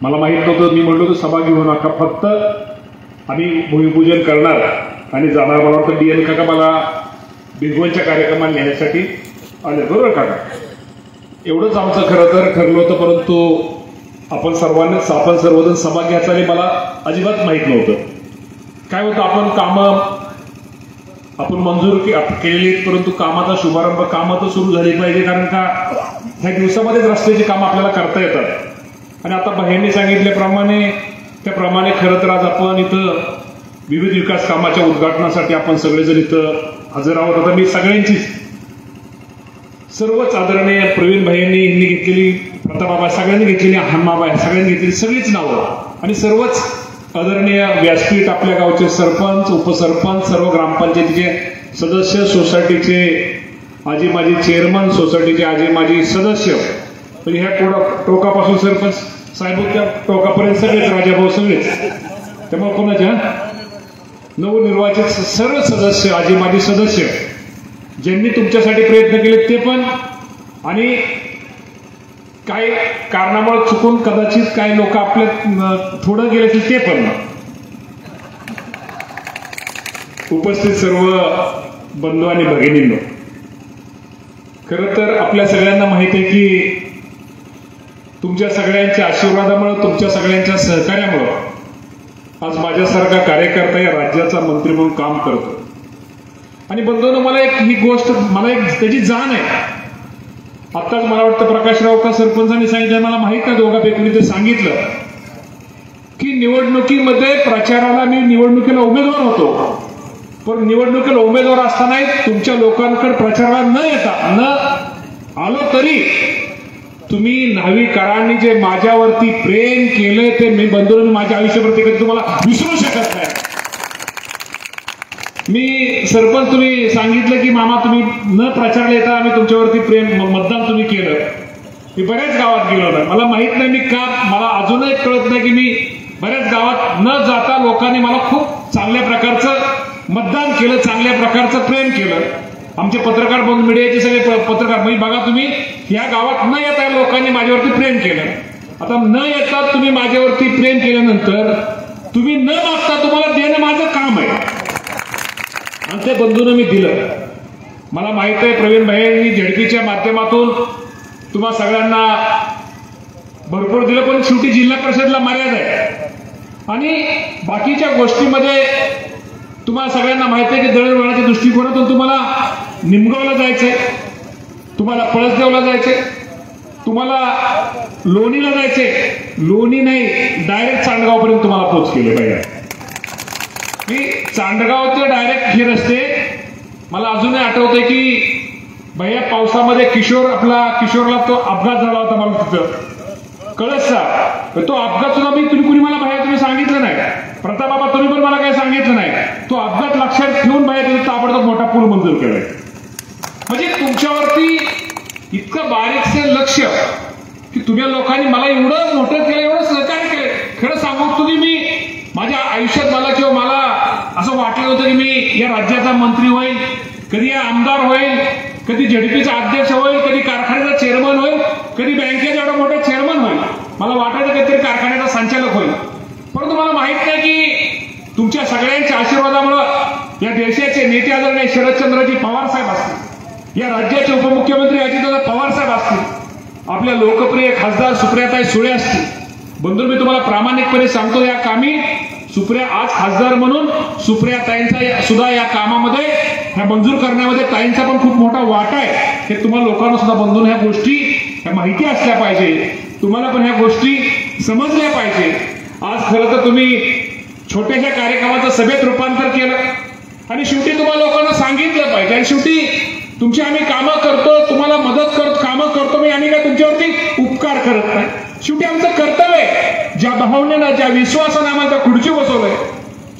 मला माहित नव्हतं. मी म्हणलो तर सभा घेऊ नका, फक्त आम्ही भूमिपूजन करणार आणि जाणार. मला वाटतं DN काका मला भिगवणच्या कार्यक्रमाला नेण्यासाठी आले, बरोबर काका? एवढंच आमचं खरं तर ठरलं होतं. परंतु आपण सर्वजण सभा घ्यायचा आणि मला अजिबात माहीत नव्हतं. काय होतं, आपण मंजूर केलेली, परंतु कामाचा शुभारंभ कामं तर सुरू झाली पाहिजे. कारण का ह्या दिवसामध्येच रस्त्याची कामं आपल्याला करता येतात. आणि आता बाहेरने सांगितल्याप्रमाणे त्याप्रमाणे खरं तर आज आपण इथं विविध विकास कामाच्या उद्घाटनासाठी आपण सगळेजण इथं हजर आहोत. आता मी सगळ्यांचीच, सर्वच आदरणीय प्रवीण भाईंनी घेतलेली, प्रतापबाबा सगळ्यांनी घेतलेली, हनुमाबाई सगळ्यांनी घेतलेली सगळीच नावं आणि सर्वच आदरणीय व्यासपीठ, आपल्या गावचे सरपंच, उपसरपंच, सर्व ग्रामपंचायतीचे सदस्य, सोसायटीचे आजी माजी चेअरमन, सोसायटीचे आजी माजी सदस्य, म्हणजे ह्या टोकापासून सरपंच साहेब त्या टोकापर्यंत सगळेच, राजाभाऊ सगळेच, त्यामुळे कोणाच्या नवनिर्वाचित सर्व सदस्य, आजी माजी सदस्य ज्यांनी तुमच्यासाठी प्रयत्न केले ते पण, आणि काही कारणामुळे चुकून कदाचित काही लोक आपल्या थोडं गेले की ते पण. उपस्थित सर्व बंधू आणि भगिनींनो, खरं तर आपल्या सगळ्यांना माहिती आहे की तुमच्या सगळ्यांच्या आशीर्वादामुळे, तुमच्या सगळ्यांच्या सहकार्यामुळे आज माझ्यासारखा कार्यकर्ता या राज्याचा मंत्री म्हणून काम करतो. आणि बंधूंनो, मला ही गोष्ट त्याची जाण आहे. आत्ताच मला वाटतं प्रकाशराव का सरपंचांनी सांगितलं, मला माहित नाही दोघांपैकी ते सांगितलं की निवडणुकीमध्ये प्रचाराला मी निवडणुकीला उमेदवार होतो, पण निवडणुकीला उमेदवार असताना तुमच्या लोकांकडे प्रचाराला न येता, न आलो तरी तुम्ही नाविकरांनी जे माझ्यावरती प्रेम केलं ते मी बंधूंनी माझ्या आयुष्यावरती कधी तुम्हाला विसरू शकत नाही. मी सरपंच, तुम्ही सांगितलं की मामा तुम्ही न प्रचारला येता आम्ही तुमच्यावरती प्रेम, मतदान तुम्ही केलं. मी बऱ्याच गावात गेलो नाही, मला माहित नाही मी का, मला अजूनही कळत नाही की मी बऱ्याच गावात न जाता लोकांनी मला खूप चांगल्या प्रकारचं मतदान केलं, चांगल्या प्रकारचं प्रेम केलं. आमचे पत्रकार बंधू, मीडियाचे सगळे पत्रकार, म्हणजे बघा तुम्ही या गावात न येता लोकांनी माझ्यावरती प्रेम केलं. आता न येता तुम्ही माझ्यावरती प्रेम केल्यानंतर तुम्ही न मागता तुम्हाला देणं माझं काम आहे आणि ते बंधूंना मी दिलं. मला माहित आहे प्रवीण भाईंनी झडपीच्या माध्यमातून तुम्हा सगळ्यांना भरपूर दिलं, पण शेवटी जिल्हा परिषदला मर्यादा आहे आणि बाकीच्या गोष्टीमध्ये तुम्हाला सगळ्यांना माहिती आहे की दळणवळणाच्या दृष्टिकोनातून तुम्हाला निमगावला जायचंय, तुम्हाला पळसदेवला जायचंय, तुम्हाला लोणीला जायचंय. लोणी नाही, डायरेक्ट चांडगावपर्यंत तुम्हाला पोच केले पाहिजे. मी चांडगाव ते डायरेक्ट हे रस्ते, मला अजूनही आठवतंय की भैया पावसामध्ये किशोरला तो अपघात झाला होता मला तिथं कळसचा. तो अपघात सुद्धा तुम्ही कुणी मला भैया तुम्ही सांगितलं नाही, प्रतापबाबा तुम्ही पण मला काही सांगितलं नाही. तो अपघात लक्षात ठेवून भैया तिथे ताबडतोब मोठा पूल मंजूर केलाय. म्हणजे तुमच्यावरती इतकं बारीकसे लक्ष की तुम्ही लोकांनी मला एवढं मोठं केलं, एवढं सहकार्य केलं. खरं सांगू तुम्ही, मी माझ्या आयुष्यात मला असं वाटलं होतं की मी या राज्याचा मंत्री होईल, कधी या आमदार होईल, कधी झडपीचा अध्यक्ष होईल, कधी कारखान्याचा चेअरमन होईल, कधी बँकेचा एवढा मोठा चेअरमन होईल. मला वाटायचं काहीतरी कारखान्याचा संचालक होईल. परंतु मला माहित नाही की तुमच्या सगळ्यांच्या आशीर्वादामुळे या देशाचे नेते आदरणीय शरदचंद्रजी पवार साहेब असतील, या राज्याचे उपमुख्यमंत्री अजितदादा पवार साहेब असतील, आपल्या लोकप्रिय खासदार सुप्रियाताई सुळे असतील. बंधू, मी तुम्हाला प्रामाणिकपणे सांगतो, या कामी सुप्रिया आज खासदार म्हणून सुप्रियाताईंचा सुद्धा या कामामध्ये, ह्या मंजूर करण्यामध्ये ताईंचा पण खूप मोठा वाटा आहे. हे तुम्हाला लोकांना सुद्धा बंधून ह्या गोष्टी माहिती असल्या पाहिजे, तुम्हाला पण ह्या गोष्टी समजल्या पाहिजे. आज खरं तर तुम्ही छोट्याशा कार्यक्रमाचं सभेत रूपांतर केलं आणि शेवटी तुम्हाला लोकांना सांगितलं पाहिजे. आणि शेवटी तुमची आम्ही कामं करतो, तुम्हाला मदत करतो, कामं करतो मी, आम्ही काय तुमच्यावरती उपकार करत नाही. शेवटी आमचं कर्तव्य आहे, ज्या भावनेनं, ज्या विश्वासानं आम्हाला त्या खुर्ची बसवलंय,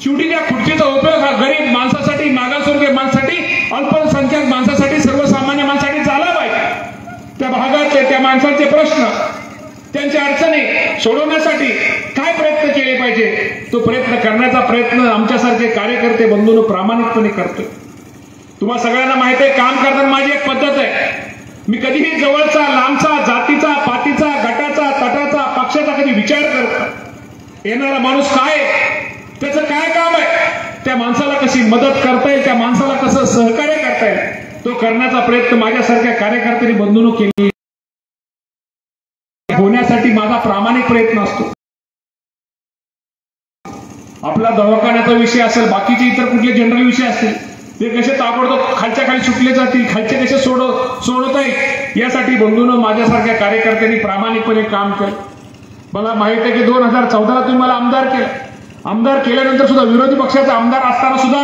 शेवटी त्या खुर्चीचा उपयोग हा गरीब माणसासाठी, मागासवर्गीय माणसासाठी, अल्पसंख्याक माणसासाठी, सर्वसामान्य माणसासाठी झाला पाहिजे. त्या भागातले, त्या माणसाचे प्रश्न, त्यांच्या अडचणी सोडवण्यासाठी काय प्रयत्न केले पाहिजे, तो प्रयत्न करण्याचा प्रयत्न आमच्यासारखे कार्यकर्ते बंधूंनो प्रामाणिकपणे करतोय. तुम्हाला सगळ्यांना माहिती आहे, काम करताना माझी एक पद्धत आहे, मी कधीही जवळचा, लांबचा, जातीचा, पातीचा, गटाचा, तटाचा, पक्षाचा कधी विचार करतात. येणारा माणूस काय, त्याचं काय काम आहे, त्या माणसाला कशी मदत करता येईल, त्या माणसाला कसं सहकार्य करता येईल, तो करण्याचा प्रयत्न माझ्यासारख्या कार्यकर्त्यांनी बंधूंनो केली. होण्यासाठी माझा प्रामाणिक प्रयत्न असतो. आपला दवाखान्याचा विषय असेल, बाकीचे इतर कुठले जनरल विषय असतील, ते कसे ताबडतोब खालच्या खाली सुटले जातील, खालचे कसे सोडवता येईल, यासाठी बंधूंनो माझ्यासारख्या कार्यकर्त्यांनी प्रामाणिकपणे काम केलं. मला माहित आहे की 2014 तुम्ही मला आमदार केलं. आमदार केल्यानंतर सुद्धा विरोधी पक्षाचा आमदार असताना सुद्धा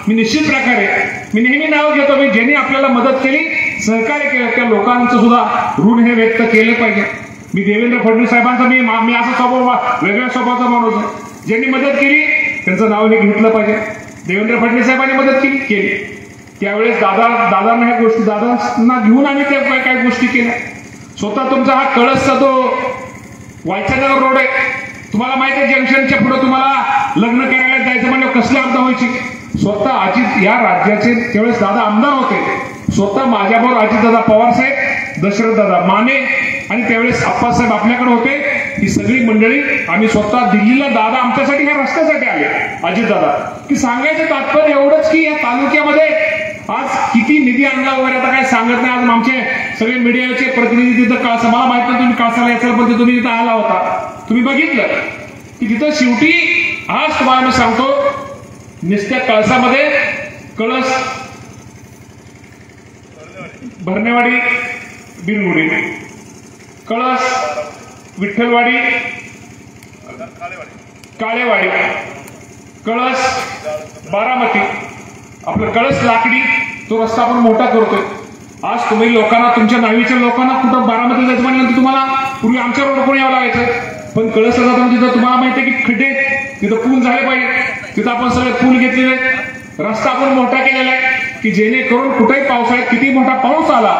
मी निश्चित प्रकारे मी नेहमी नाव घेतो की ज्यांनी आपल्याला मदत केली, सहकार्य केलं, त्या लोकांचं सुद्धा ऋण हे व्यक्त केलं पाहिजे. मी देवेंद्र फडणवीस साहेबांचा मी असा स्वभाव, वेगळ्या स्वभावाचा माणूस आहे. ज्यांनी मदत केली त्यांचं नाव हे घेतलं पाहिजे. देवेंद्र फडणवीस साहेबांनी मदत केली त्यावेळेस दादांना ह्या गोष्टी, दादांना घेऊन आम्ही त्या काही गोष्टी केल्या. स्वतः तुमचा हा कळसचा तो वायचानगर रोड आहे, तुम्हाला माहिती आहे जंक्शनच्या पुढे तुम्हाला लग्न करायला जायचं म्हणजे कसली आपदा व्हायची. स्वतः अजित या राज्याचे त्यावेळेस दादा आमदार होते, स्वतः माझ्याबरोबर अजितदादा पवार साहेब, दशरथदादा माने आणि त्यावेळेस आप्पासाहेब आपल्याकडे होते. ही सगळी मंडळी आम्ही स्वतः दिल्लीला, दादा आमच्यासाठी ह्या रस्त्यासाठी आले अजितदादा, की सांगायचं तात्पर्य एवढंच की या तालुक्यामध्ये आज किती निधी आणला वगैरे आता काय सांगत नाही. आज आमचे सगळे मीडियाचे प्रतिनिधी तिथं कळसा, मला माहित नाही तुम्ही कळसाला यायचं, पण तुम्ही तिथं आला होता, तुम्ही बघितलं की तिथं शेवटी आज तुम्हाला मी सांगतो नुसत्या कळसामध्ये कळस, भरणेवाडी, बिनगुडी, कळस, विठ्ठलवाडी, काळेवाडी, कळस, बारामती, आपलं कळस लाकडी, तो रस्ता आपण मोठा करतोय. आज तुम्ही लोकांना, तुमच्या नावीच्या लोकांना कुठं बारामती जायचं म्हणलं तुम्हाला पूर्वी आमच्या रोडकडून यावं लागायचं, पण कळसला जाताना तिथं तुम्हाला माहिती आहे की खड्डे, तिथं पूल झाले पाहिजे. तिथं आपण सगळे पूल घेतलेले, रस्ता आपण मोठा केलेला आहे की जेणेकरून कुठेही पावसाळ्यात किती मोठा पाऊस आला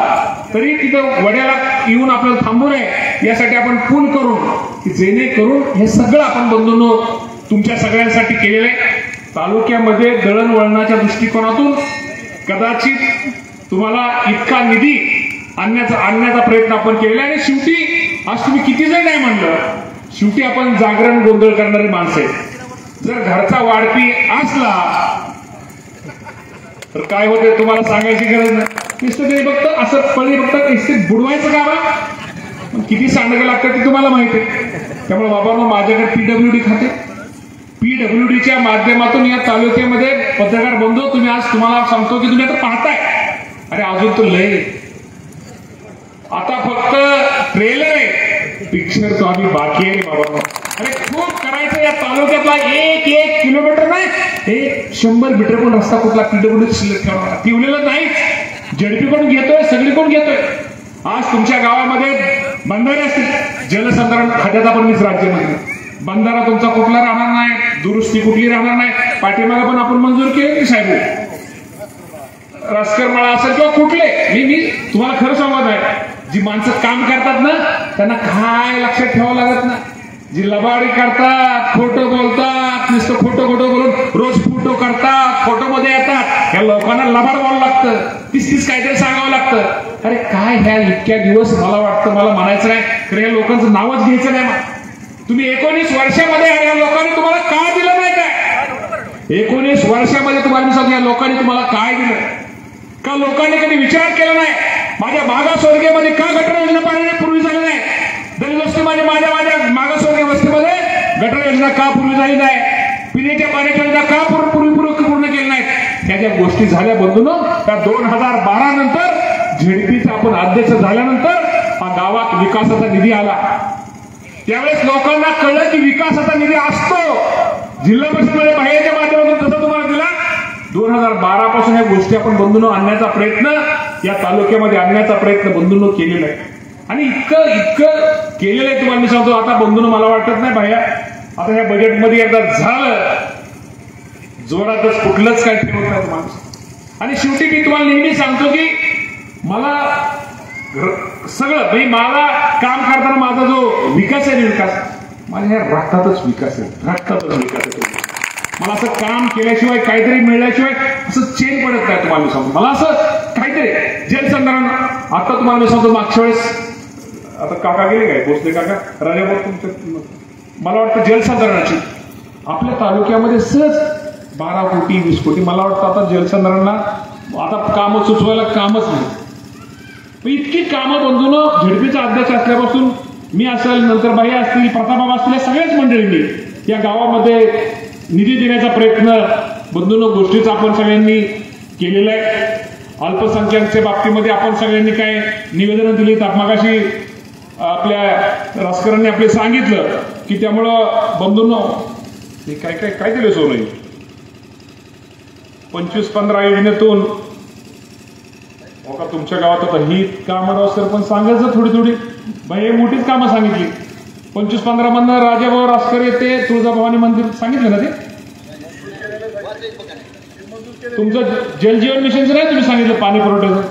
तरी तिथं वड्याला येऊन आपल्याला थांबू नये यासाठी आपण पूल करून, की जेणेकरून हे सगळं आपण बंधूंनो तुमच्या सगळ्यांसाठी केलेलं आहे. तालुक्यामध्ये दळणवळणाच्या दृष्टिकोनातून कदाचित तुम्हाला इतका निधी आणण्याचा प्रयत्न आपण केलेला आहे. आणि शेवटी आज तुम्ही किती जण नाही म्हणलं, शेवटी आपण जागरण गोंधळ करणारी माणसं आहेत. जर घरचा वाढपी असला तर काय होते तुम्हाला सांगायची गरज नाही. नुसतं ते फक्त असं पळी बघतात, नुसते बुडवायचं का, किती सांडगं लागतं ते तुम्हाला माहिती आहे. त्यामुळे बाबांनो माझ्याकडे PWD खाते, PWDच्या माध्यमातून या तालुक्यामध्ये पत्रकार बंधू तुम्ही आज तुम्हाला सांगतो की तुम्ही आता पाहताय, अरे अजून तो लय, आता फक्त ट्रेलर आहे, पिक्चर तो आम्ही बाकी आहे बाबा. अरे खूप करायचं या तालुक्यातला, एक किलोमीटर नाही, 100 मीटर पण रस्ता कुठला PWD शिल्लक ठेवलेला नाही. झडपी पण घेतोय, सगळी पण घेतोय. आज तुमच्या गावामध्ये बंधारे असतील, जलसंधारण खात्यात आपण मीच राज्यामध्ये, बंधारा तुमचा कुठला राहणार नाही, दुरुस्ती कुठली राहणार नाही. पाठीमागे पण आपण मंजूर केले की साहेब, रस्कर मळा असेल किंवा कुठले, मी तुम्हाला खरं सांगत आहे, जी माणसं काम करतात ना त्यांना काय लक्षात ठेवावं लागत नाही. जी लबाडी करतात, खोटं बोलतात, नुसतं खोटं बोलून रोज फोटो करतात, फोटो मध्ये येतात, या लोकांना लबाड बोलावं लागतं, तीच काहीतरी सांगावं लागतं. अरे काय ह्या इतक्या दिवस मला वाटतं, मला म्हणायचं नाही खरं, या लोकांचं नावच घ्यायचं नाही. तुम्ही 19 वर्षामध्ये या लोकांनी तुम्हाला काय दिलं नाही काय, 19 वर्षामध्ये तुम्हाला मी सांगतो या लोकांनी तुम्हाला काय दिलं का, लोकांनी कधी विचार केला नाही. माझ्या मागासवर्गीयमध्ये का गटर योजना पाण्याने पूर्वी झाली नाही, दलित वस्तीमध्ये माझ्या मागासवर्गीय वस्तीमध्ये गटर योजना का पूर्वी झाली नाही, पिण्याच्या पाण्याच्या योजना का पूर्ण केली नाही. ह्या ज्या गोष्टी झाल्या बंधूंनो, त्या 2012 नंतर झेडपीचा आपण अध्यक्ष झाल्यानंतर हा गावात विकासाचा निधी आला. त्यावेळेस लोकांना कळलं की विकासाचा निधी असतो. जिल्हा परिषदेमध्ये बाहेरच्या माध्यमातून तसा तुम्हाला दिला. 2012 पासून या गोष्टी आपण बंधूंनो आणण्याचा प्रयत्न, या तालुक्यामध्ये आणण्याचा प्रयत्न बंधूंनो केलेला आहे. आणि इतकं केलेलं आहे तुम्हाला मी सांगतो. आता बंधूंनो मला वाटत नाही बाया, आता ह्या बजेटमध्ये एकदा झालं जोरातच कुठलंच काय ठेवत नाही माणूस. आणि शेवटी मी तुम्हाला नेहमी सांगतो की मला सगळं मला काम करताना माझा जो विकास आहे, विकास माझ्या ह्या रक्तातच विकास आहे, रक्तातच विकास आहे. मला असं काम केल्याशिवाय, काहीतरी मिळल्याशिवाय असं चेन पडत नाही. तुम्हाला मी सांगतो, मला असं काहीतरी जलसंधारण, आता तुम्हाला मी सांगतो मागच्या वेळेस, आता काका गेले काय भोसले काका, राजाभाऊ तुमच्या मला वाटतं जलसंधारणाची आपल्या तालुक्यामध्ये सहज 12 कोटी 20 कोटी, मला वाटतं आता जलसंधारणला आता कामं सुचवायला कामच नाही. इतकी कामं बंधून झेडपीचा अध्यक्ष असल्यापासून मी असेल, नंतर बाई असतील, प्रतापबाबा असतील, या सगळ्याच मंडळींनी या गावामध्ये निधी देण्याचा प्रयत्न बंधून गोष्टीचा आपण सगळ्यांनी केलेला आहे. अल्पसंख्याकच्या बाबतीमध्ये आपण सगळ्यांनी काय निवेदनं दिली तर मगाशी आपल्या राजकारण्यांनी आपले सांगितलं की त्यामुळं बंधूंनो काय काय काय दिलं सोनं 25-15 योजनेतून का तुमच्या गावात आता ही कामं सरपंच सांगायचं थोडी थोडी बाई मोठीच कामं सांगितली. 25-15 मधनं राजाभाऊ रासकर येते तुळजाभवानी मंदिर सांगितलं ना ते तुमचं जलजीवन मिशनचं नाही तुम्ही सांगितलं पाणी पुरवठ्याचं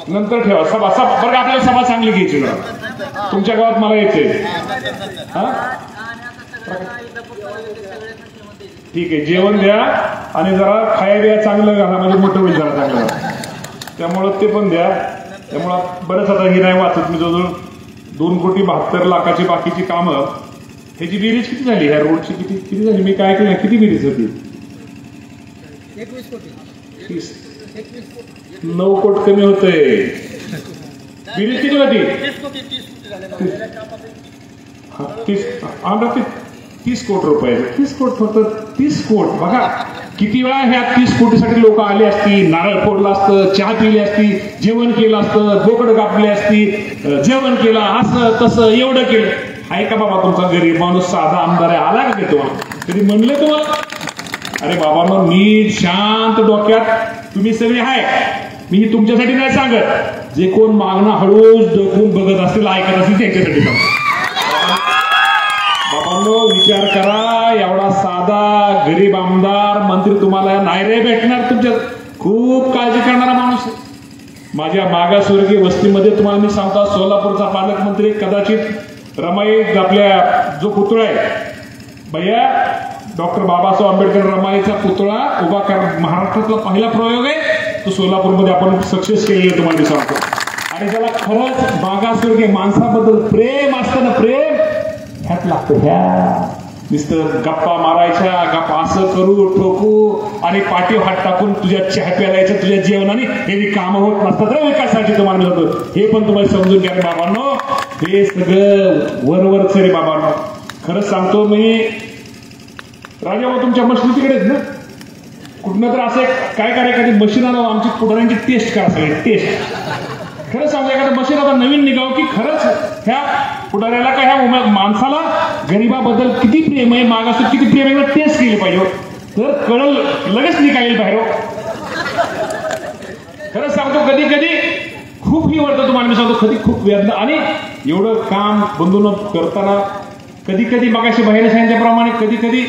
नंतर ठेवा सभा बरं आपल्याला सभा चांगली घ्यायची ना तुमच्या गावात मला यायचंय. ठीक आहे जेवण द्या आणि जरा खाया द्या चांगलं घाला म्हणजे मोठं होईल जरा चांगलं त्यामुळं ते पण द्या. त्यामुळं बरंच आता हे नाही वाचत मी जवळजवळ 2,72,00,000 बाकीची कामं ह्याची बेरीज किती झाली ह्या रोडची किती झाली मी काय केलं किती बेरीज होती 21 कोटी 9 कोट कमी होतंय बेरीज किती होती 30 कोट रुपये 30 कोट फक्त 30 कोट बघा किती वेळा ह्या 30 कोटीसाठी लोक आले असती नारळ फोडला असतं चहा पिली असती जेवण केलं असतं बोकडं कापली असती जेवण केलं असं तसं एवढं केलं आहे का बाबा तुमचा गरीब माणूस साधा आमदार आहे आला का तुम्हाला कधी म्हणलं तुम्हाला अरे बाबा मी शांत डोक्यात तुम्ही सगळे आहे मी तुमच्यासाठी नाही सांगत जे कोण मागणं हळूच डोकून बघत असतील ऐकत असतील त्यांच्यासाठी सांगतो. बाबांनो विचार करा एवढा साधा गरीब आमदार मंत्री तुम्हाला नाही रे भेटणार. तुमच्या खूप काळजी करणारा माणूस माझ्या मागासवर्गीय वस्तीमध्ये तुम्हाला मी सांगतो सोलापूरचा पालकमंत्री कदाचित रमाई आपल्या जो पुतळा आहे भैया डॉक्टर बाबासाहेब आंबेडकर रमाईचा पुतळा उभा कर महाराष्ट्रातला पहिला प्रयोग आहे तो सोलापूरमध्ये आपण सक्सेस केलेला तुम्हाला मी सांगतो. आणि ज्याला खरंच मागासवर्गीय माणसाबद्दल प्रेम असतं ना प्रेम ह्यात लागतं ह्या नुसतं गप्पा मारायच्या गप्पा असं करू ठोकू आणि पाठी हात टाकून तुझ्या चहा प्यायलायचं तुझ्या जेवणाने हे कामं होत नसतात रे विकासाची तुम्हाला म्हणतो हे पण तुम्हाला समजून घ्या बाबांनो हे सगळं वरवरच रे बाबांनो. खरंच सांगतो मी राजा तुमच्या मशीन तिकडेच ना कुठनं तर असं काय करा एखादी मशीन आलं आमची पुढाऱ्यांची टेस्ट करा सगळे टेस्ट खरंच सांगतो एखादं मशीन आता नवीन निघावं की खरंच ह्या पुढाऱ्याला का ह्या माणसाला गरीबाबद्दल किती प्रेम आहे मागास किती प्रेम आहे टेस्ट केली पाहिजे तर कळल लगेच निघाईल बाहेर. खरंच सांगतो कधी कधी खूप ही वाटतं तुम्हाला मी सांगतो कधी खूप वेदना आणि एवढं काम बंधून करताना कधी कधी मागाशी बाहेर सांगितल्याप्रमाणे कधी कधी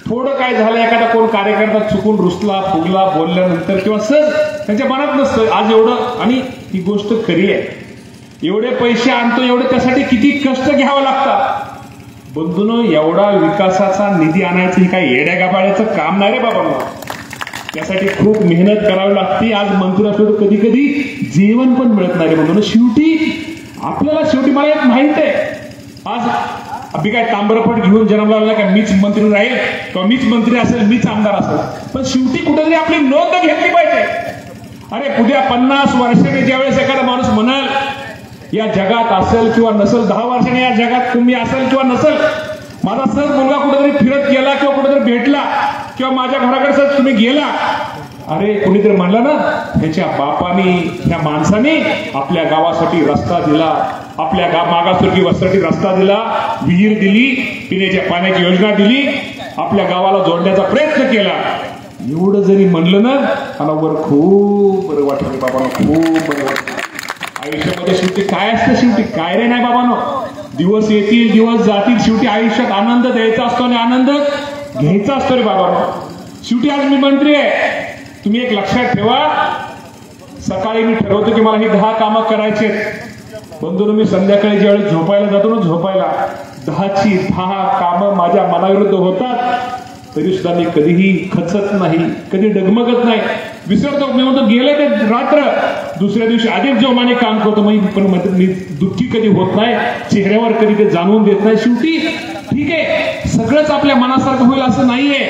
थोडं काय झालं एखादा कोण कार्यकर्ता चुकून रुसला फुगला बोलल्यानंतर किंवा सहज त्यांच्या मनात नसतं आज एवढं आणि ही गोष्ट खरी आहे एवढे पैसे आणतो एवढे त्यासाठी किती कष्ट घ्यावं लागतात बंधून एवढा विकासाचा निधी आणायचं ही काही येड्या गाबाळ्याचं काम नाही रे बाबा त्यासाठी खूप मेहनत करावी लागते. आज मंत्री असलो कधी कधी जेवण पण मिळत नाही रे बंधून शेवटी आपल्याला शेवटी मला एक माहित आहे आज अभि काय तांबरपट घेऊन जन्म लागला का मीच मंत्री राहील किंवा मीच मंत्री असेल मीच आमदार असेल पण शेवटी कुठेतरी आपली नोंद घेतली पाहिजे. अरे उद्या 50 वर्षांनी ज्यावेळेस एखादा माणूस म्हणाल या जगात असेल किंवा नसेल 10 वर्षांनी या जगात तुम्ही असेल किंवा नसेल माझा सहज मुलगा कुठेतरी फिरत गेला किंवा कुठेतरी भेटला किंवा माझ्या घराकडे सहज तुम्ही गेला अरे कुणीतरी म्हणलं ना ह्याच्या बापाने ह्या माणसाने आपल्या गावासाठी रस्ता दिला आपल्या मागासवर्गीय वस्तीसाठी रस्ता दिला विहीर दिली पिण्याच्या पाण्याची योजना दिली आपल्या गावाला जोडण्याचा प्रयत्न केला एवढं जरी म्हणलं ना मला वर खूप बरं वाटलं बाबांनो खूप बरं वाटलं. आयुष्यामध्ये शेवटी काय असतं शेवटी काय रे नाही बाबांनो दिवस येतील दिवस जातील शेवटी आयुष्यात आनंद द्यायचा असतो आणि आनंद घ्यायचा असतो रे बाबांनो. शेवटी आज मी मंत्री आहे तुम्ही एक लक्षात ठेवा सकाळी मी ठरवतो की मला ही 10 कामं करायची बंधून मी संध्याकाळी ज्यावेळी झोपायला जातो ना झोपायला 10ची 10 कामं माझ्या मनाविरुद्ध होतात तरी सुद्धा मी कधीही खचत नाही कधी डगमगत नाही विसरतो मी म्हणतो गेले ते रात्र दुसऱ्या दिवशी अधिक जोमाने काम करतो, पण मी दुःखी कधी होत नाही, चेहऱ्यावर कधी ते जाणवून देत नाही. शेवटी ठीक आहे, सगळंच आपल्या मनासारखं होईल असं नाहीये.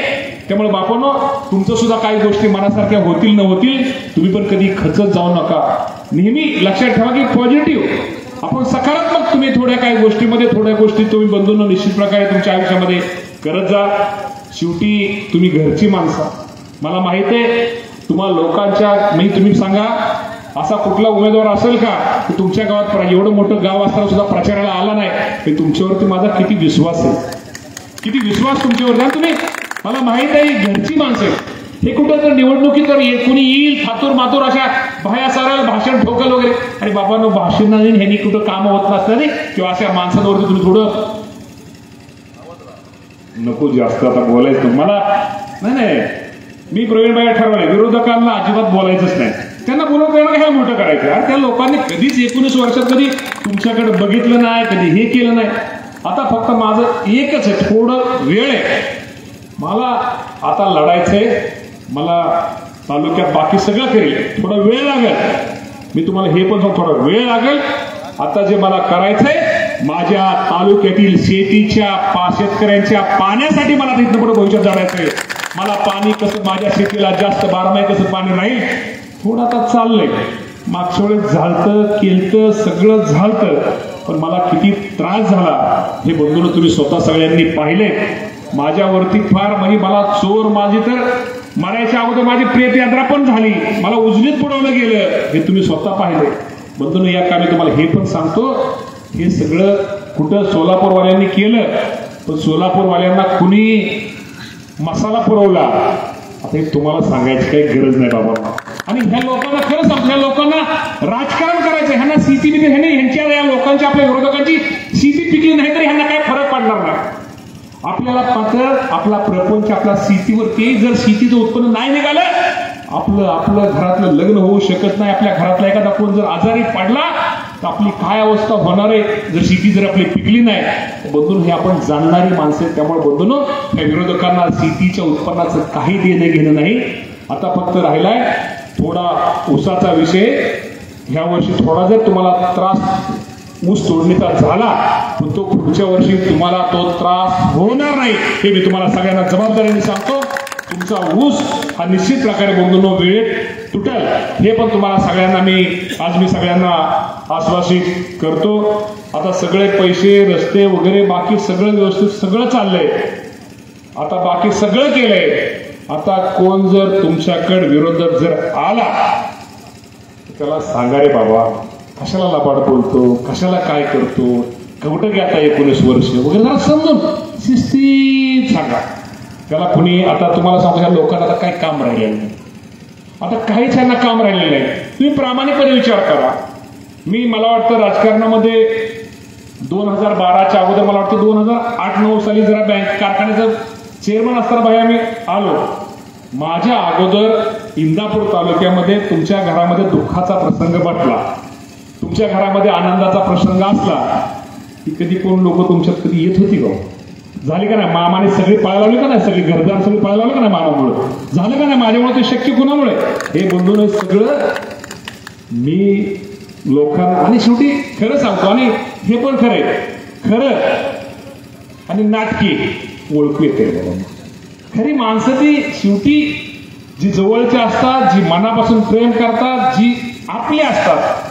त्यामुळे बापानो, तुमचं सुद्धा काही गोष्टी मनासारख्या होतील न होतील, तुम्ही पण कधी खचत जाऊ नका. नेहमी लक्षात ठेवा की पॉझिटिव्ह आपण सकारात्मक तुम्ही थोड्या गोष्टी तुम्ही बंधूंना निश्चित प्रकारे तुमच्या आयुष्यामध्ये करत जा. शेवटी तुम्ही घरची माणसं, मला माहित आहे तुम्हाला लोकांच्या तुम्ही सांगा, असा कुठला उमेदवार असेल का की तुमच्या गावात एवढं मोठं गाव असताना सुद्धा प्रचाराला आला नाही, की तुमच्यावरती माझा किती विश्वास आहे, किती विश्वास तुमच्यावर आहे. तुम्ही मला माहित आहे घरची माणसं. हे कुठं तर निवडणुकीत तर कुणी येईल थातूर मातूर अशा बाह्या सारळ भाषण ठोकल वगैरे, आणि बाबांनो भाषण नाही, ह्यांनी कुठं कामं होत नसतं किंवा अशा माणसांवरती तुम्ही थोडं नको जास्त आता बोलायचं. मला नाही, मी प्रवीणबाई ठरवले विरोधकांना अजिबात बोलायचंच नाही. त्यांना बोलवून हे मोठं करायचं. आणि त्या लोकांनी कधीच 19 वर्षात कधी तुमच्याकडे बघितलं नाही, कधी हे केलं नाही. आता फक्त माझं एकच आहे, थोडं वेळ आहे, मला आता लढायचंय. मला तालुक्यात बाकी सगळं करेल, थोडा वेळ लागेल. मी तुम्हाला हे पण सांगतो, थोडा वेळ लागेल. आता जे मला करायचंय, माझ्या तालुक्यातील शेतकऱ्यांच्या पाण्यासाठी मला तिथनं पुढे भविष्यात जाण्याचंय. मला पाणी कसं माझ्या शेतीला जास्त 12 महिने कसं पाणी राहील, थोडं आता चाललंय. मागच्या वेळेस झालतं केलतं सगळं झालतं, पण मला किती त्रास झाला हे बंधून तुम्ही स्वतः सगळ्यांनी पाहिले. माझ्यावरती फार मला चोर माझी तर मरायच्या अगोदर माझी प्रेत यात्रा पण झाली, मला उजनीत बुडवलं गेलं, हे तुम्ही स्वतः पाहिले. बंधून या कामी तुम्हाला हे पण सांगतो, हे सगळं कुठं सोलापूरवाल्यांनी केलं, पण सोलापूरवाल्यांना कुणी मसाला पुरवला आता हे तुम्हाला सांगायची काही गरज नाही बाबा. आणि ह्या लोकांना खरं सांगतो, ह्या लोकांना राजकारण करायचं, ह्यांना शेती ह्यांच्या या लोकांची आपल्या विरोधकांची शेती पिकली नाही तरी ह्यांना काय फरक पडणार नाही. आपल्याला पात्र आपला प्रपंच आपल्या शेतीवरती, जर शेतीचं उत्पन्न नाही निघालं, आपलं घरातलं लग्न होऊ शकत नाही. आपल्या घरातला एखादा कोण जर आजारी पडला तर आपली काय अवस्था होणार आहे, जर शेती जर आपली पिकली नाही. बंधून हे आपण जाणणारी माणसं आहेत. त्यामुळे बंधून या विरोधकांना शेतीच्या उत्पन्नाचं काही देणं घेणं नाही. आता फक्त राहिलाय थोडा ऊसाचा विषय. ह्या वर्षी थोडा जर तुम्हाला त्रास ऊस तोडणीचा झाला, पण तो पुढच्या वर्षी तुम्हाला तो त्रास होणार नाही, हे मी तुम्हाला सगळ्यांना जबाबदारीने सांगतो. तुमचा ऊस हा निश्चित प्रकारे बंधूंनो वेळेत तुटेल, हे पण तुम्हाला सगळ्यांना मी सगळ्यांना आश्वासित करतो. आता सगळे पैसे रस्ते वगैरे बाकी सगळं व्यवस्थित सगळं चाललंय, आता बाकी सगळं केलंय. आता कोण जर तुमच्याकडे विरोधक जर आला त्याला सांगा, रे बाबा कशाला लबाड बोलतो, कशाला काय करतो, कुठं घ्या आता 19 वर्ष वगैरे, जरा समजून शिस्तीत सांगा त्याला. कुणी आता तुम्हाला सांगतो, ह्या लोकांना आता काही काम राहिलेलं नाही, आता काहीच यांना काम राहिलेलं नाही. तुम्ही प्रामाणिकपणे विचार करा. मला वाटतं राजकारणामध्ये 2012च्या अगोदर, मला वाटतं 2008-9 साली जरा बँक कारखान्याचं चेअरमन असताना बाहेर मी आलो. माझ्या अगोदर इंदापूर तालुक्यामध्ये तुमच्या घरामध्ये दुःखाचा प्रसंग वाटला, तुमच्या घरामध्ये आनंदाचा प्रसंग असला की कधी कोण लोक तुमच्यात कधी येत होती का? झाली का नाही? मामाने सगळी पळायला लावली का नाही? सगळी घरदार सगळी पळायला लावली का नाही? मामामुळे झालं का नाही? माझ्यामुळे ते शक्य कोणामुळे? हे बंधून सगळं मी लोकांना, आणि शेवटी खरं सांगतो, आणि हे पण खरं आणि नाटकी ओळखू येते बाबा. खरी माणसं ती शेवटी जी जवळची असतात, जी मनापासून प्रेम करतात, जी आपली असतात,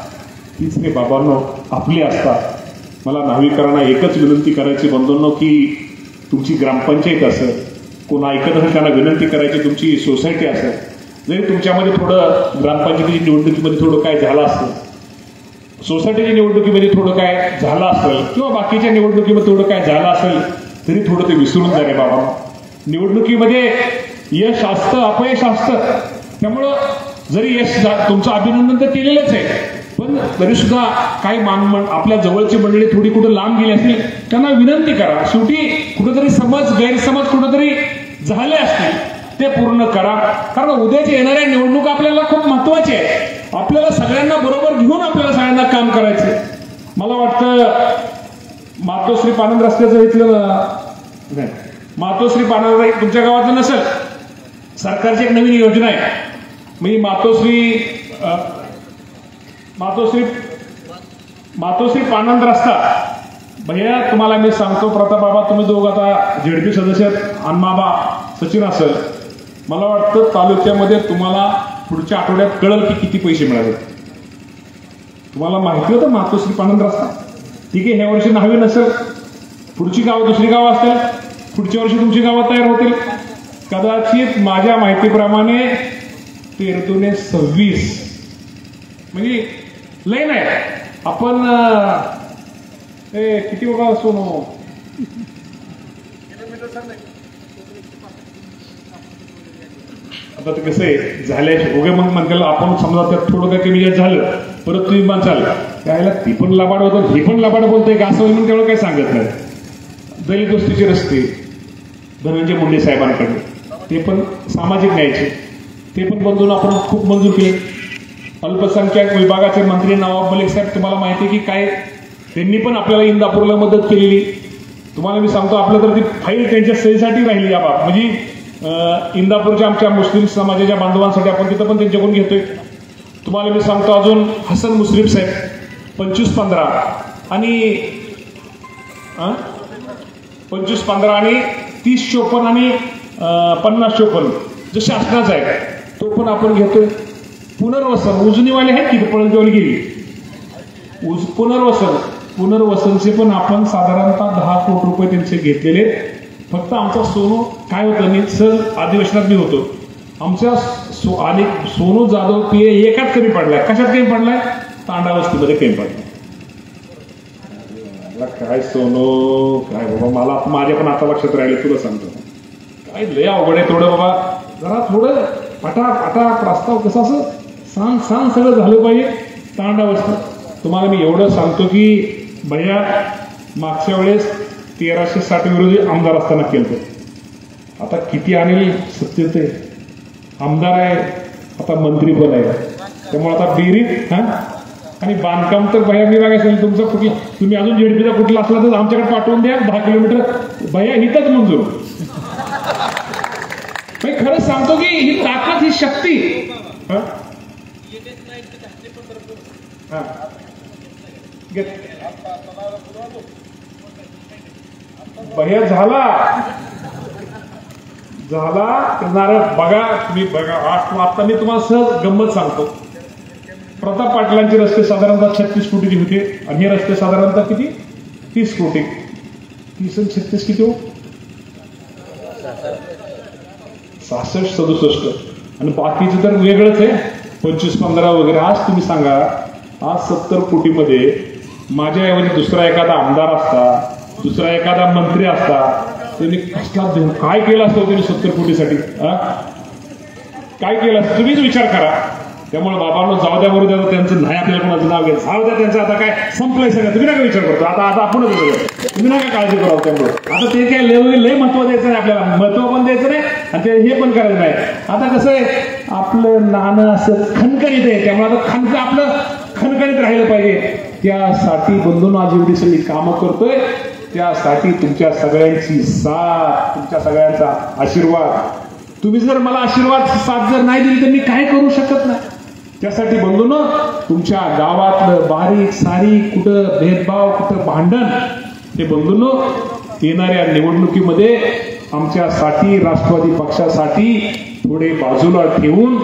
तीच हे बाबांनो आपली असतात. मला नागरिकांना एकच विनंती करायची बंधूंनो, की तुमची ग्रामपंचायत असेल, कोण ऐकत असेल त्यांना विनंती करायची, तुमची सोसायटी असेल, जरी तुमच्यामध्ये थोडं ग्रामपंचायतीच्या निवडणुकीमध्ये थोडं काय झालं असेल, सोसायटीच्या निवडणुकीमध्ये थोडं काय झालं असेल, किंवा बाकीच्या निवडणुकीमध्ये थोडं काय झालं असेल, तरी थोडं ते विसरून जा रे बाबा. निवडणुकीमध्ये यश असतं, अपयश असतं. त्यामुळं जरी यश तुमचं अभिनंदन तर केलेलंच आहे, पण तरी सुद्धा काही आपल्या जवळची मंडळी थोडी कुठं लांब गेली असतील, त्यांना विनंती करा. शेवटी कुठेतरी गैरसमज कुठेतरी झाले असतील ते पूर्ण करा. कारण उद्याच्या येणाऱ्या निवडणुका आपल्याला खूप महत्वाची आहे. आपल्याला सगळ्यांना बरोबर घेऊन आपल्याला सगळ्यांना काम करायचं. मला वाटतं मातोश्री पानंद रस्त्याचं इथलं मातोश्री पानंद तुमच्या गावातलं नसेल, सरकारची एक नवीन योजना आहे. मी मातोश्री मातोश्री पानंद रस्ता भैया तुम्हाला मी सांगतो प्रताप बाबा तुम्ही दोघं आता झेडपी सदस्य आहेत अण्णाबा सचिन असेल मला वाटतं तालुक्यामध्ये तुम्हाला पुढच्या आठवड्यात कळेल की किती पैसे मिळाले तुम्हाला माहिती होतं मातोश्री पानंद रस्ता ठीक आहे ह्या वर्षी नहावी नसेल पुढची गावं दुसरी गावं असतील पुढच्या वर्षी तुमची गावं तयार होतील कदाचित माझ्या माहितीप्रमाणे 13-26 म्हणजे लय नाही आपण किती बघा सोनो आता ते कसं आहे झाल्याशिवाय उगे मग म्हणतात आपण समजा त्यात थोडं काय कमी जास्त झालं परत तुम्ही माणसाल त्याला ती पण लबाड होतं हे पण लबाड बोलतोय का असं म्हणून तेवढं काही सांगत नाही दलित वस्तीचे रस्ते धनंजय मुंडे साहेबांकडे ते पण सामाजिक न्यायाचे ते पण बंधून आपण खूप मंजूर केले अल्पसंख्याक विभागाचे मंत्री नवाब मलिक साहेब तुम्हाला माहिती आहे की काय त्यांनी पण आपल्याला इंदापूरला मदत केलेली तुम्हाला मी सांगतो आपलं तर ती फाईल त्यांच्या सहीसाठी राहिली या बाब म्हणजे इंदापूरच्या आमच्या मुस्लिम समाजाच्या बांधवांसाठी आपण तिथं पण त्यांच्याकडून घेतोय तुम्हाला मी सांगतो अजून हसन मुश्रीफ साहेब 25-15 आणि 25-15 आणि 30-54 आणि 50-54 जो शासनाचा आहे तो पण आपण घेतोय पुनर्वसन उजनीवाले आहेत की पळंजवली गेली पुनर्वसनचे पण आपण साधारणतः 10 कोटी रुपये त्यांचे घेतलेले फक्त आमचा सोनू काय होतं मी सर अधिवेशनात मी होतो आमच्या सोनू जाधव पीए एकाच कमी पडलाय कशात कमी पडलाय तांडा वस्तीमध्ये कमी पडलाय काय सोनू काय बाबा मला माझ्या पण आता लक्षात राहिले तुला सांगतो काय लय अवघड आहे थोडं बाबा जरा थोडं पटा प्रस्ताव कसा असं सांग सगळं झालं पाहिजे तांडा वस्ती तुम्हाला मी एवढं सांगतो की भैया मागच्या वेळेस 1360 विरोधी आमदार असताना केलं आता किती आणेल सत्तेत आमदार आहे आता मंत्री पण आहे त्यामुळे आता बेरीज आणि बांधकाम तर भैया मी बघायचं तुमचं कुठलं तुम्ही अजून झेडपीचा कुठला असला तर आमच्याकडे पाठवून द्या 10 किलोमीटर भैया इथंच मंजूर खरंच सांगतो की ही ताकद ही शक्ती भैया झाला नारळ बघा तुम्ही बघा आता मी तुम्हाला सहज गंमत सांगतो प्रताप पाटलांचे रस्ते साधारणतः 36 कोटीचे होते आणि हे रस्ते साधारणतः किती 30 कोटी 30 आणि 36 किती हो 66-67 आणि बाकीचं तर वेगळंच आहे 25-15 वगैरे आज तुम्ही सांगा आज 70 कोटीमध्ये माझ्याऐवजी दुसरा एखादा आमदार असता दुसरा एखादा मंत्री असता त्यांनी कसला काय केलं असतं त्यांनी 70 कोटीसाठी काय केलं असतं तुम्हीच विचार करा त्यामुळे बाबांनो जाऊ द्या बरोबर त्यांचं नाही आपल्याला कोणाचं नाव घ्यायचं जाऊ द्या त्यांचं आता काय संपलंय सगळं तुम्ही नका विचार करतो आता आपणच तुम्ही नका काळजी करावं त्यामुळे आता ते काय लय महत्व द्यायचं नाही आपल्याला महत्व पण द्यायचं नाही आणि ते हे पण करायचं नाही आता कसं आहे आपलं नाणं असं खणखणीत आहे त्यामुळे आता आपलं खणखणीत राहिलं पाहिजे त्यासाठी बंधून आज एवढी सगळी कामं करतोय त्यासाठी तुमच्या सगळ्यांची साथ तुमच्या सगळ्यांचा आशीर्वाद तुम्ही जर मला आशीर्वाद साथ जर नाही दिली तर मी काय करू शकत नाही त्यासाठी बंधून तुमच्या गावातलं बारीक सारीक कुठं भेदभाव कुठं भांडण हे बंधून येणाऱ्या निवडणुकीमध्ये आमच्यासाठी राष्ट्रवादी पक्षासाठी थोडे बाजूला ठेवून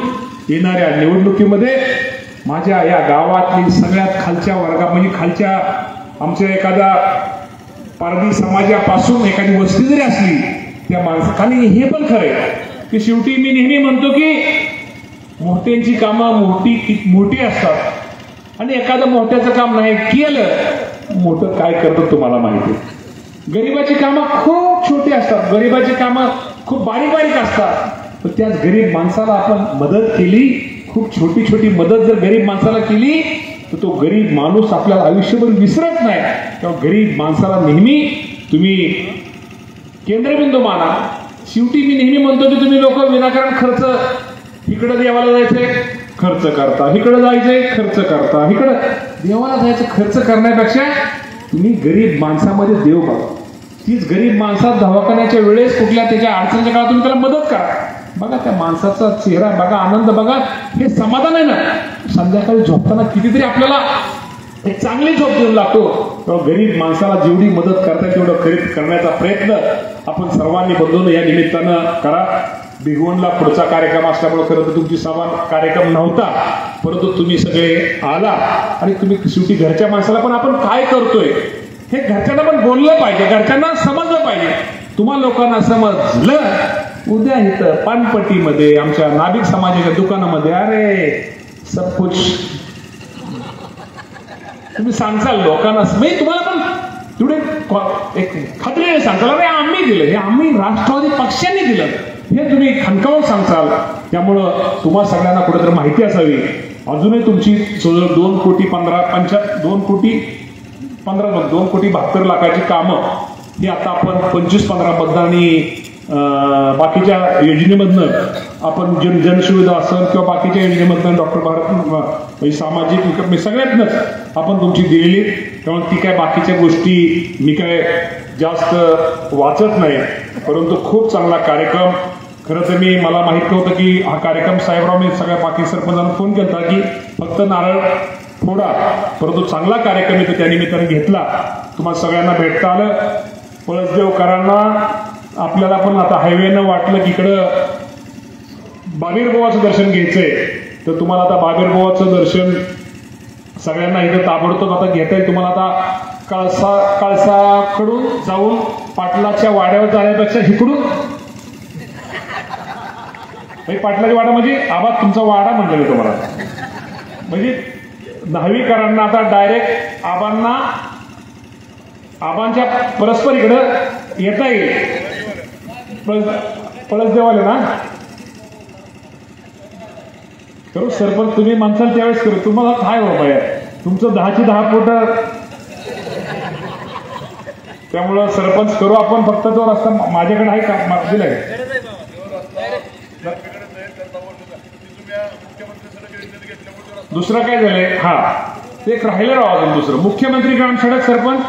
येणाऱ्या निवडणुकीमध्ये माझ्या या गावातली सगळ्यात खालच्या वर्गा म्हणजे खालच्या आमच्या एखादा पारधी समाजापासून एखादी वस्ती जरी असली त्या माणसाने हे पण खरंय की शेवटी मी नेहमी म्हणतो की मोठ्यांची कामं मोठी असतात आणि एखादं मोठ्याचं काम नाही केलं मोठं काय करतं तुम्हाला माहिती गरीबाची कामं खूप छोटी असतात गरीबाची कामं खूप बारीक असतात पण त्याच गरीब माणसाला आपण मदत केली खूप छोटी मदत जर गरीब माणसाला केली तर तो गरीब माणूस आपल्याला आयुष्यभर विसरत नाही तेव्हा गरीब माणसाला नेहमी तुम्ही केंद्रबिंदू माना शेवटी मी नेहमी म्हणतो की तुम्ही लोक विनाकारण खर्च इकडे देवाला जायचंय खर्च करता इकडे जायचंय खर्च करता इकडे देवाला जायचं खर्च करण्यापेक्षा तुम्ही गरीब माणसामध्ये देव बघा तीच गरीब माणसात दवाखान्याच्या वेळेस कुठल्या त्याच्या अडचणीच्या काळात तुम्ही त्याला मदत करा बघा त्या माणसाचा चेहरा बघा आनंद बघा हे समाधान आहे ना संध्याकाळी झोपताना कितीतरी आपल्याला एक चांगली झोप देऊन लागतो. गरीब माणसाला जेवढी मदत करता येईल तेवढं करण्याचा प्रयत्न आपण सर्वांनी बंधून या निमित्तानं करा. भिगवणला पुढचा कार्यक्रम असल्यामुळे खरं तर तुमची सभा कार्यक्रम नव्हता, परंतु तुम्ही सगळे आला आणि तुम्ही शेवटी घरच्या माणसाला पण आपण काय करतोय हे घरच्यांना पण बोललं पाहिजे, घरच्यांना समजलं पाहिजे. तुम्हा लोकांना समजलं, उद्या इथं पानपट्टीमध्ये आमच्या नाभिक समाजाच्या दुकानामध्ये अरे सब कुछ तुम्ही सांगचाल लोकांना, म्हणजे तुम्हाला पण तेवढे एक खात्रीने सांगताल अरे आम्ही दिलं, हे आम्ही राष्ट्रवादी पक्षाने दिलं, हे तुम्ही खणकावून सांगताल. त्यामुळं तुम्हा सगळ्यांना कुठेतरी माहिती असावी. अजूनही तुमची 2 कोटी 72 लाखाची कामं ही आता आपण 25-15 मतदानी बाकीच्या योजनेमधनं आपण जनसुविधा असेल किंवा बाकीच्या योजनेमधनं डॉक्टर भारत सामाजिक विकास सगळ्यातनंच आपण तुमची दिलेली. त्यामुळे ती काय बाकीच्या गोष्टी मी काय जास्त वाचत नाही, परंतु खूप चांगला कार्यक्रम. खरं तर मला माहित नव्हतं की हा कार्यक्रम साहेबराव मी सगळ्या बाकी सरपंचांना फोन केला की फक्त नारळ फोडा, परंतु चांगला कार्यक्रम इथं त्या निमित्ताने घेतला. तुम्हाला सगळ्यांना भेटता आलं. पळसदेवकरांना आपल्याला पण आता हायवेनं वाटलं की इकडं बाबीरबुवाचं दर्शन घ्यायचंय, तर तुम्हाला आता बाबीरबुवाचं दर्शन सगळ्यांना इथं ताबडतोब आता घेता येईल. तुम्हाला आता कळसाकडून जाऊन पाटलाच्या वाड्यावर जाण्यापेक्षा इकडून पाटलाची वाडा म्हणजे आबा तुमचा वाडा म्हटलं मी तुम्हाला, म्हणजे दहावीकरांना आता डायरेक्ट आबांच्या परस्पर इकडं येता येईल. पळसदेवाले ना करू सरपंच तुम्ही माणसाला त्यावेळेस करू, तुम्हाला काय बाबा आहे तुमचं 10 फूट, त्यामुळं सरपंच करू आपण. फक्त तो रस्ता माझ्याकडे आहे का दिलाय दुसरं काय झालंय, हा ते एक राहिलं राव अजून दुसरं मुख्यमंत्री ग्राम सडक. सरपंच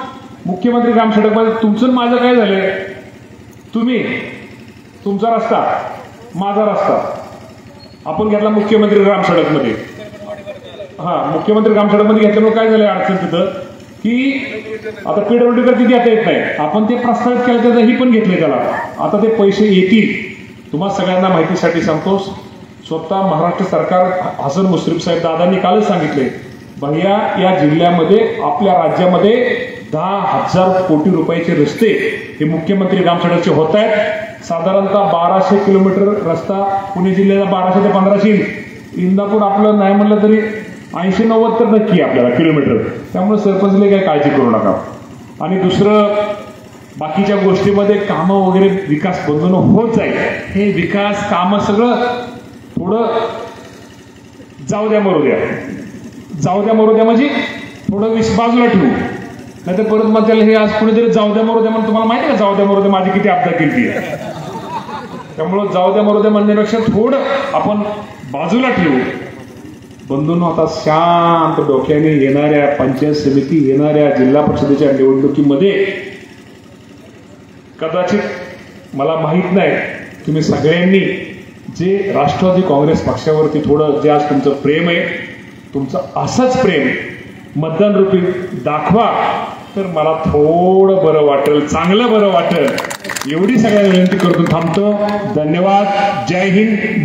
मुख्यमंत्री ग्राम सडक मध्ये तुमचं माझं काय झालंय, तुम्ही तुमचा रस्ता माझा रस्ता आपण घेतला मुख्यमंत्री ग्राम सडक मध्ये. हा मुख्यमंत्री ग्राम सडक मध्ये घेतल्यामुळे काय झालंय अडचण तिथं की आता PWD तर तिथे आता येत नाही, आपण ते प्रस्तावित केलं त्याचंही पण घेतलंय त्याला. आता ते पैसे येतील. तुम्हाला सगळ्यांना माहितीसाठी सांगतो, स्वतः महाराष्ट्र सरकार हसन मुश्रीफ साहेब दादांनी कालच सांगितले भैया या जिल्ह्यामध्ये आपल्या राज्यामध्ये 10,000 कोटी रुपयाचे रस्ते हे मुख्यमंत्री ग्राम सडकचे होत आहेत. साधारणतः 1200 किलोमीटर रस्ता पुणे जिल्ह्याला 1200 ते 1500, इंदापूर आपलं नाही म्हणलं तरी 80-90 तर नक्की आपल्याला किलोमीटर. त्यामुळे सरपंचने काही काळजी करू नका. आणि दुसरं बाकीच्या गोष्टीमध्ये कामं वगैरे विकास बंधून होत जाईल. हे विकास कामं सगळं थोडं जाऊ द्या मरू द्या म्हणजे थोडं बाजूला ठेवू, नाही तर परत मग त्याला हे आज कुणीतरी जाऊ द्या मरू द्या म्हणून तुम्हाला माहिती का जाऊ द्या मरू द्या माझी किती आपदा केली आहे. त्यामुळं जाऊ द्या मरू द्या म्हणण्यापेक्षा थोडं आपण बाजूला ठेवू. बंधूंनो आता शांत डोक्याने येणाऱ्या पंचायत समिती येणाऱ्या जिल्हा परिषदेच्या निवडणुकीमध्ये कदाचित मला माहित नाही तुम्ही सगळ्यांनी जे राष्ट्रवादी काँग्रेस पक्षावरती थोडं जे आज तुमचं प्रेम आहे, तुमचं असंच प्रेम मतदान रूपी दाखवा, तर मला थोडं बरं वाटेल, चांगलं बरं वाटेल. एवढी सगळ्यांना विनंती करतो थांबतो. धन्यवाद. जय हिंद.